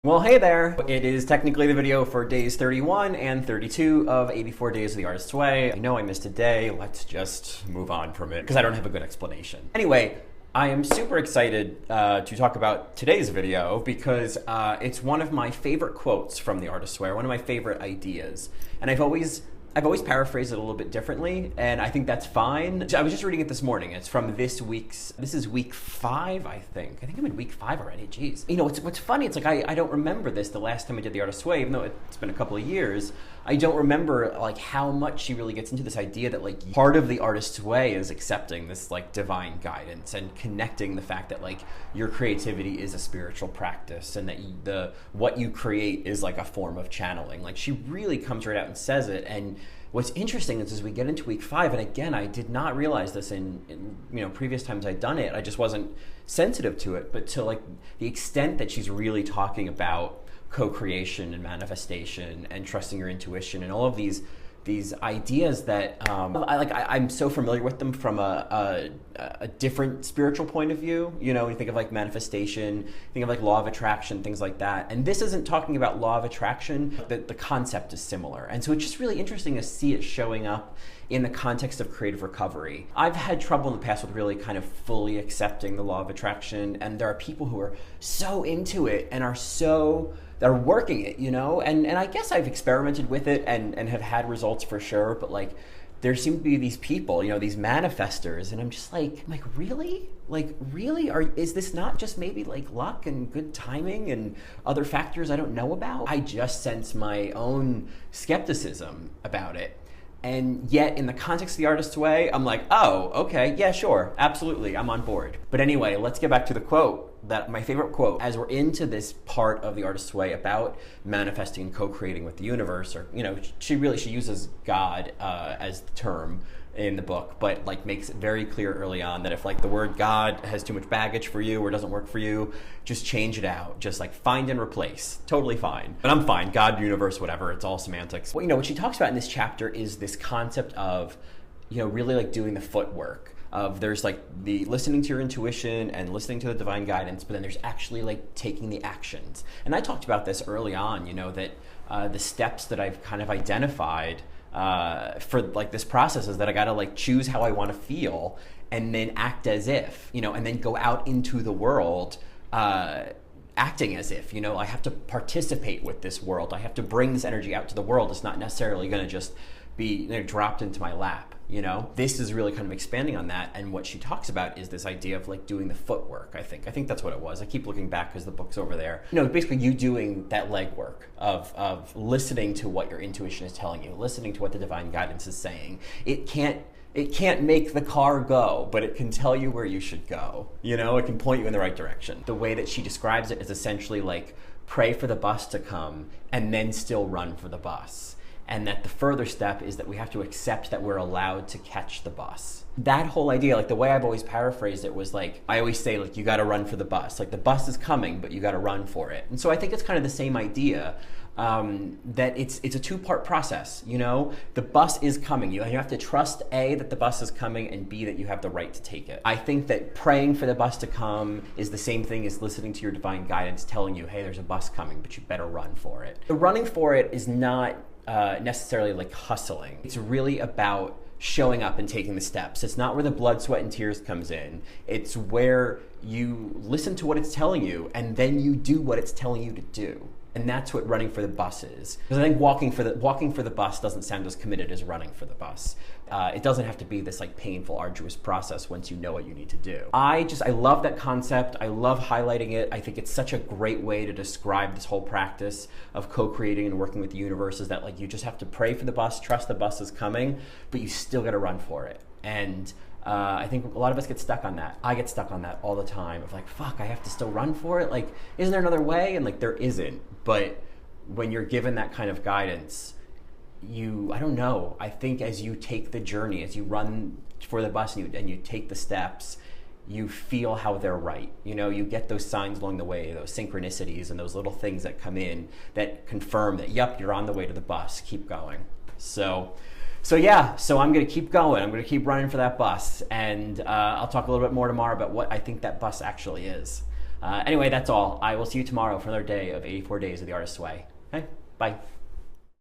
Well, hey there! It is technically the video for days 31 and 32 of 84 Days of the Artist's Way. I know I missed a day, let's just move on from it, because I don't have a good explanation. Anyway, I am super excited to talk about today's video because it's one of my favorite quotes from the Artist's Way, one of my favorite ideas. And I've always paraphrased it a little bit differently, and I think that's fine. I was just reading it this morning. It's from this is week 5, I think. I think I'm in week 5 already, jeez. You know, what's funny, it's like I don't remember this the last time I did the Artist's Way, even though it's been a couple of years. I don't remember like how much she really gets into this idea that like part of the Artist's Way is accepting this like divine guidance and connecting the fact that like your creativity is a spiritual practice and that what you create is like a form of channeling. Like she really comes right out and says it. And what's interesting is as we get into week 5, and again, I did not realize this in previous times I'd done it, I just wasn't sensitive to it, but to like the extent that she's really talking about co-creation and manifestation and trusting your intuition and all of these ideas that I'm so familiar with them from a different spiritual point of view. You know, when you think of like manifestation, think of like law of attraction, things like that. And this isn't talking about law of attraction, but the concept is similar. And so it's just really interesting to see it showing up in the context of creative recovery. I've had trouble in the past with really kind of fully accepting the law of attraction, and there are people who are so into it and they're working it, you know? And I guess I've experimented with it and have had results for sure, but like there seem to be these people, you know, these manifestors, and I'm just like, really? Like, really? Is this not just maybe like luck and good timing and other factors I don't know about? I just sense my own skepticism about it. And yet, in the context of the Artist's Way, I'm like, oh, okay, yeah, sure, absolutely, I'm on board. But anyway, let's get back to the quote, my favorite quote, as we're into this part of the Artist's Way about manifesting and co-creating with the universe, or, you know, she uses God as the term in the book, but like makes it very clear early on that if like the word God has too much baggage for you or doesn't work for you, just change it out. Just like find and replace. Totally fine. But I'm fine. God, universe, whatever. It's all semantics. Well, you know, what she talks about in this chapter is this concept of, you know, really like doing the footwork. There's like the listening to your intuition and listening to the divine guidance, but then there's actually like taking the actions. And I talked about this early on, you know, that the steps that I've kind of identified for like this process is that I gotta like choose how I want to feel and then act as if, you know, and then go out into the world acting as if, you know, I have to participate with this world. I have to bring this energy out to the world. It's not necessarily going to just be, you know, dropped into my lap, you know? This is really kind of expanding on that, and what she talks about is this idea of like doing the footwork, I think that's what it was. I keep looking back because the book's over there. You know, basically you doing that legwork of listening to what your intuition is telling you, listening to what the divine guidance is saying. It can't make the car go, but it can tell you where you should go. You know, it can point you in the right direction. The way that she describes it is essentially like pray for the bus to come and then still run for the bus. And that the further step is that we have to accept that we're allowed to catch the bus. That whole idea, like the way I've always paraphrased it was like, I always say like, you gotta run for the bus. Like the bus is coming, but you gotta run for it. And so I think it's kind of the same idea, that it's a two-part process, you know? The bus is coming. You have to trust A, that the bus is coming, and B, that you have the right to take it. I think that praying for the bus to come is the same thing as listening to your divine guidance telling you, hey, there's a bus coming, but you better run for it. The running for it is not necessarily like hustling. It's really about showing up and taking the steps. It's not where the blood, sweat, and tears comes in. It's where you listen to what it's telling you and then you do what it's telling you to do. And that's what running for the bus is. Because I think walking for the bus doesn't sound as committed as running for the bus. It doesn't have to be this like painful, arduous process once you know what you need to do. I love that concept. I love highlighting it. I think it's such a great way to describe this whole practice of co-creating and working with the universe, is that like you just have to pray for the bus, trust the bus is coming, but you still got to run for it. And I think a lot of us get stuck on that. I get stuck on that all the time of like, fuck, I have to still run for it. Like, isn't there another way? And like, there isn't. But when you're given that kind of guidance, I don't know. I think as you take the journey, as you run for the bus and you take the steps, you feel how they're right. You know, you get those signs along the way, those synchronicities and those little things that come in that confirm that, yep, you're on the way to the bus. Keep going. So yeah, I'm going to keep going. I'm going to keep running for that bus. And I'll talk a little bit more tomorrow about what I think that bus actually is. Anyway, that's all. I will see you tomorrow for another day of 84 Days of the Artist's Way. Okay, bye.